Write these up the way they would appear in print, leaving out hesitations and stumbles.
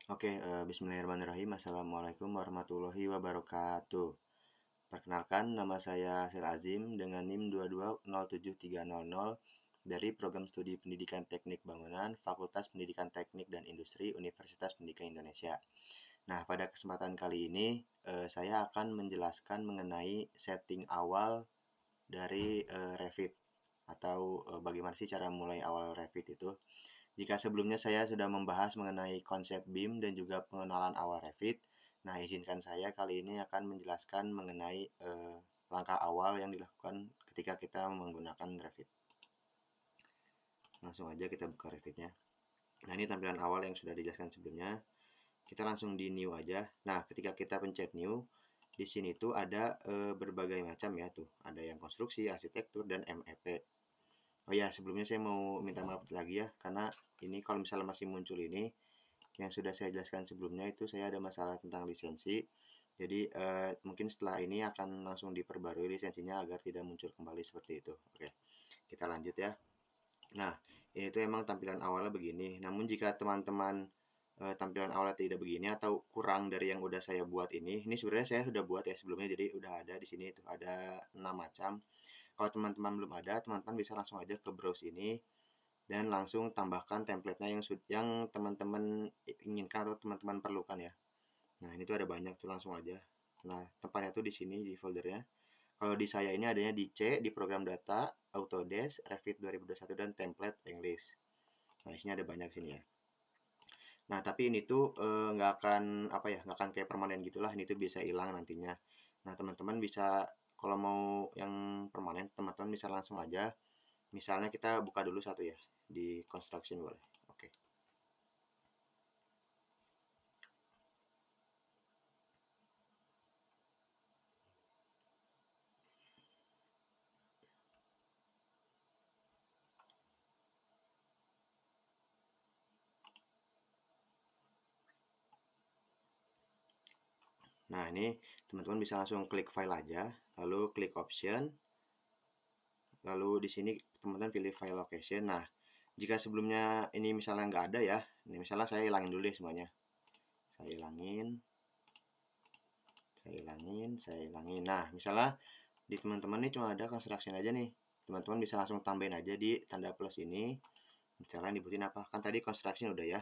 Oke, bismillahirrahmanirrahim. Assalamualaikum warahmatullahi wabarakatuh. Perkenalkan, nama saya Sel Azim dengan NIM 2207300 dari Program Studi Pendidikan Teknik Bangunan, Fakultas Pendidikan Teknik dan Industri, Universitas Pendidikan Indonesia. Nah, pada kesempatan kali ini, saya akan menjelaskan mengenai setting awal dari Revit atau bagaimana sih cara mulai awal Revit itu. Jika sebelumnya saya sudah membahas mengenai konsep BIM dan juga pengenalan awal Revit, nah izinkan saya kali ini akan menjelaskan mengenai langkah awal yang dilakukan ketika kita menggunakan Revit. Langsung aja kita buka Revitnya. Nah ini tampilan awal yang sudah dijelaskan sebelumnya. Kita langsung di New aja. Nah ketika kita pencet New, di sini tuh ada berbagai macam ya tuh. Ada yang konstruksi, arsitektur, dan MEP. Oh ya, sebelumnya saya mau minta maaf lagi ya, karena ini kalau misalnya masih muncul ini, yang sudah saya jelaskan sebelumnya itu saya ada masalah tentang lisensi. Jadi mungkin setelah ini akan langsung diperbarui lisensinya agar tidak muncul kembali seperti itu. Oke, kita lanjut ya. Nah, ini tuh emang tampilan awalnya begini. Namun jika teman-teman tampilan awalnya tidak begini atau kurang dari yang udah saya buat ini sebenarnya saya sudah buat ya sebelumnya. Jadi udah ada di sini itu ada 6 macam. Kalau teman-teman belum ada, teman-teman bisa langsung aja ke browse ini dan langsung tambahkan template-nya yang teman-teman inginkan atau teman-teman perlukan ya. Nah, ini tuh ada banyak tuh langsung aja. Nah, tempatnya tuh di sini di foldernya. Kalau di saya ini adanya di C, di program data, Autodesk, Revit 2021 dan template English. Nah, isinya ada banyak sini ya. Nah, tapi ini tuh nggak akan apa ya, nggak akan kayak permanen gitulah. Ini tuh bisa hilang nantinya. Nah, teman-teman bisa kalau mau yang permanen, teman-teman bisa langsung aja. Misalnya kita buka dulu satu ya di construction boleh. Oke. Nah, ini teman-teman bisa langsung klik file aja, lalu klik option, lalu di sini teman-teman pilih file location. Nah, jika sebelumnya ini misalnya nggak ada ya, ini misalnya saya hilangin dulu deh semuanya. Saya hilangin, saya hilangin, saya hilangin. Nah, misalnya di teman-teman ini cuma ada construction aja nih. Teman-teman bisa langsung tambahin aja di tanda plus ini. Misalnya dibutuhin apa? Kan tadi construction udah ya.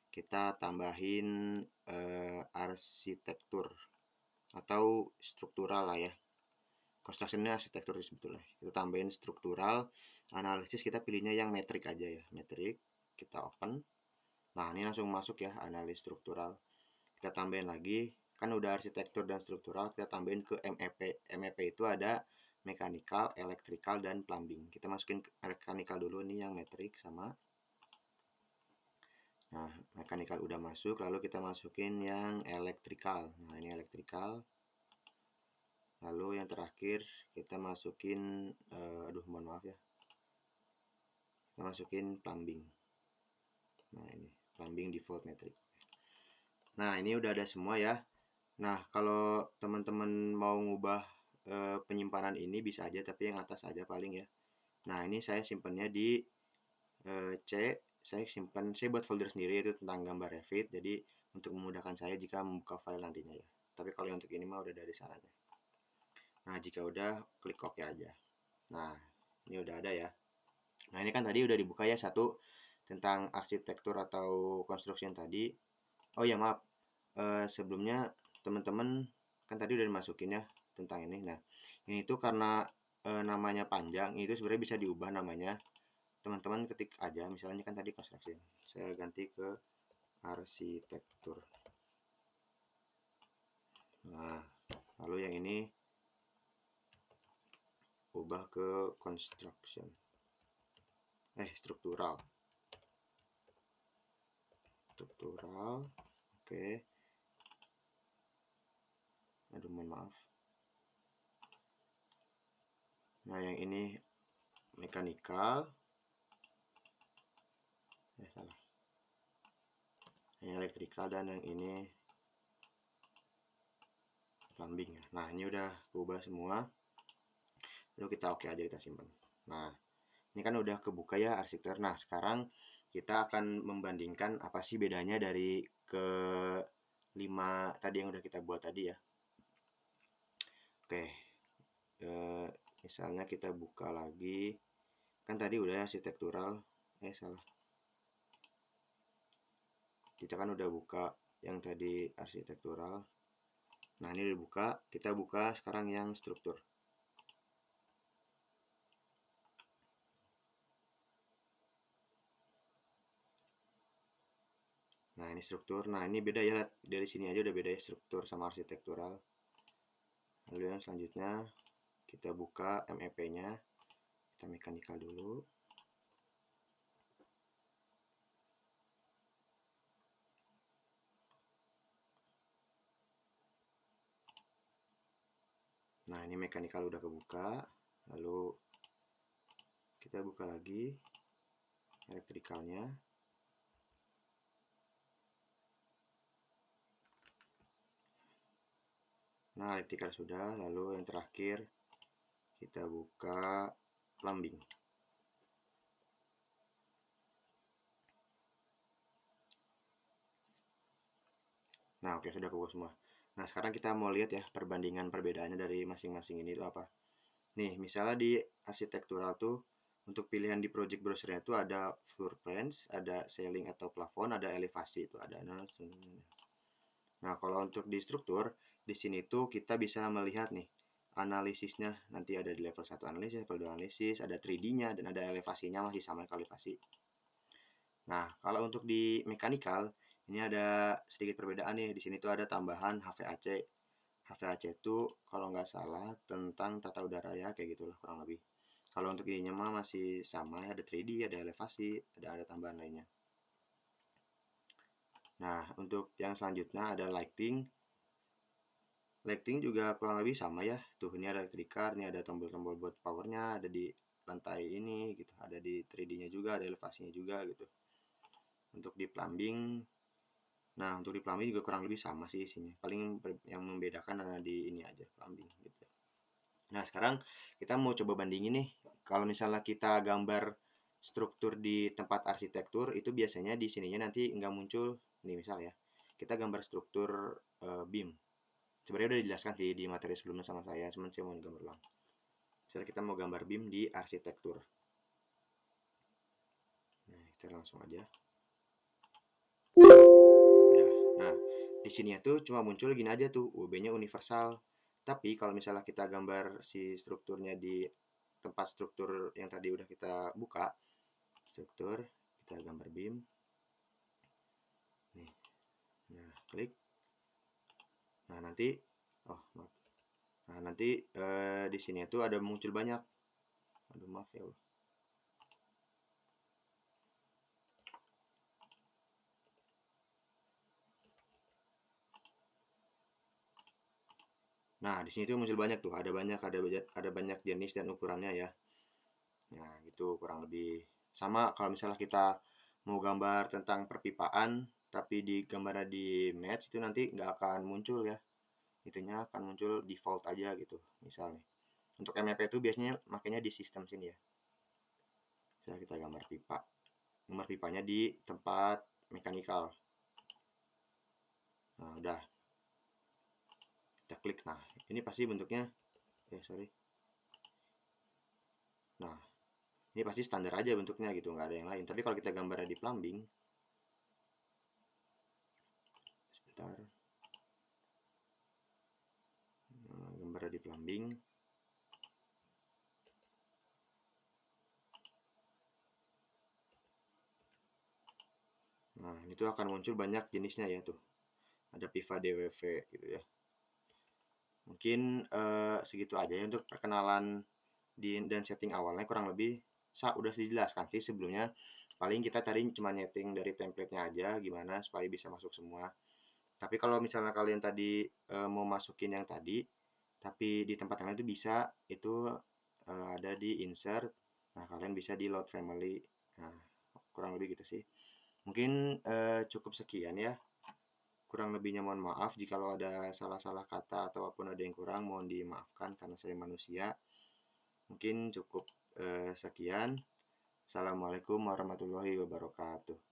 Kita tambahin arsitektur atau struktural lah ya. Construction-nya arsitektur sebetulnya. Kita tambahin struktural, analisis kita pilihnya yang metrik aja ya. Metrik, kita open. Nah, ini langsung masuk ya, analis struktural. Kita tambahin lagi, kan udah arsitektur dan struktural, kita tambahin ke MEP. MEP itu ada mechanical, electrical, dan plumbing. Kita masukin ke mechanical dulu nih yang metrik sama. Nah, mechanical udah masuk, lalu kita masukin yang electrical. Nah, ini electrical. Lalu yang terakhir kita masukin, aduh mohon maaf ya. Kita masukin plumbing. Nah, ini plumbing default metric. Nah, ini udah ada semua ya. Nah, kalau teman-teman mau ngubah penyimpanan ini bisa aja, tapi yang atas aja paling ya. Nah, ini saya simpannya di C. Saya buat folder sendiri itu tentang gambar Revit. Jadi untuk memudahkan saya jika membuka file nantinya ya. Tapi kalau untuk ini mah udah dari sananya. Nah, jika udah klik OK aja. Nah, ini udah ada ya. Nah, ini kan tadi udah dibuka ya satu tentang arsitektur atau konstruksi yang tadi. Oh ya maaf, sebelumnya teman-teman kan tadi udah dimasukin ya tentang ini. Nah, ini tuh karena namanya panjang, itu sebenarnya bisa diubah namanya. Teman-teman ketik aja, misalnya kan tadi construction. Saya ganti ke arsitektur. Nah, lalu yang ini ubah ke construction. Struktural. Struktural. Oke. Aduh, mohon maaf. Nah, yang ini mechanical. Salah. Yang electrical dan yang ini plumbing. Nah, ini udah berubah semua. Lalu kita oke aja, kita simpan. Nah, ini kan udah kebuka ya arsitektur. Nah, sekarang kita akan membandingkan apa sih bedanya dari ke 5 tadi yang udah kita buat tadi ya. Oke, misalnya kita buka lagi, kan tadi udah arsitektural, salah. Kita kan udah buka yang tadi arsitektural. Nah, ini udah buka, kita buka sekarang yang struktur. Nah, ini struktur. Nah, ini beda ya, dari sini aja udah beda ya struktur sama arsitektural. Lalu yang selanjutnya kita buka MEP-nya. Kita mekanikal dulu. Nah, ini mekanikal udah kebuka. Lalu kita buka lagi elektrikalnya. Nah, elektrikal sudah. Lalu yang terakhir kita buka plumbing. Nah, oke, sudah kebuka semua. Nah, sekarang kita mau lihat ya perbandingan perbedaannya dari masing-masing ini itu apa. Nih, misalnya di arsitektural tuh untuk pilihan di project browsernya tuh ada floor plans, ada ceiling atau plafon, ada elevasi itu ada. Nah, kalau untuk di struktur, di sini tuh kita bisa melihat nih analisisnya, nanti ada di level 1 analisis, level 2 analisis, ada 3D-nya dan ada elevasinya masih sama kayak elevasi. Nah, kalau untuk di mechanical ini ada sedikit perbedaan nih. Di sini tuh ada tambahan HVAC. HVAC itu kalau nggak salah tentang tata udara ya, kayak gitulah kurang lebih. Kalau untuk ininya mah masih sama ya, ada 3D, ada elevasi, ada tambahan lainnya. Nah, untuk yang selanjutnya ada lighting. Lighting juga kurang lebih sama ya. Tuh, ini ada electrical, ini ada tombol-tombol buat powernya, ada di lantai ini gitu, ada di 3D-nya juga, ada elevasinya juga gitu. Untuk di plumbing, nah untuk di plumbing juga kurang lebih sama sih isinya. Paling yang membedakan ada di ini aja plumbing gitu. Nah, sekarang kita mau coba bandingin nih. Kalau misalnya kita gambar struktur di tempat arsitektur, itu biasanya di sininya nanti nggak muncul. Nih misal ya, kita gambar struktur BIM. Sebenarnya udah dijelaskan sih di materi sebelumnya sama saya, cuman saya mau gambar ulang. Misalnya kita mau gambar BIM di arsitektur. Nah, kita langsung aja. Udah. Nah, di sini tuh cuma muncul gini aja tuh, UB-nya universal. Tapi kalau misalnya kita gambar si strukturnya di tempat struktur yang tadi udah kita buka, struktur, kita gambar BIM. Nih. Nah, klik. Nah, nanti maaf. Nah, nanti di sini tuh ada muncul banyak. Aduh, maaf ya Allah. Nah, di sini tuh muncul banyak tuh, ada banyak jenis dan ukurannya ya. Nah, gitu kurang lebih sama kalau misalnya kita mau gambar tentang perpipaan, tapi di gambarnya di match itu nanti nggak akan muncul ya. Itunya akan muncul default aja gitu, misalnya. Untuk MEP itu biasanya makanya di sistem sini ya. Misalnya kita gambar pipa. Nomor pipanya di tempat mechanical. Nah, udah. Kita klik. Nah, ini pasti bentuknya sorry. Nah, ini pasti standar aja bentuknya gitu, nggak ada yang lain. Tapi kalau kita gambarnya di plumbing, sebentar. Nah, gambarnya di plumbing. Nah, itu akan muncul banyak jenisnya ya tuh. Ada Piva DWV gitu ya. Mungkin segitu aja ya untuk perkenalan dan setting awalnya kurang lebih udah dijelaskan sih sebelumnya. Paling kita tadi cuma nyeting dari template-nya aja gimana supaya bisa masuk semua. Tapi kalau misalnya kalian tadi mau masukin yang tadi, tapi di tempat yang lain itu bisa, itu ada di insert. Nah, kalian bisa di load family. Nah, kurang lebih gitu sih. Mungkin cukup sekian ya. Kurang lebihnya mohon maaf jikalau ada salah-salah kata ataupun ada yang kurang mohon dimaafkan karena saya manusia. Mungkin cukup sekian. Assalamualaikum warahmatullahi wabarakatuh.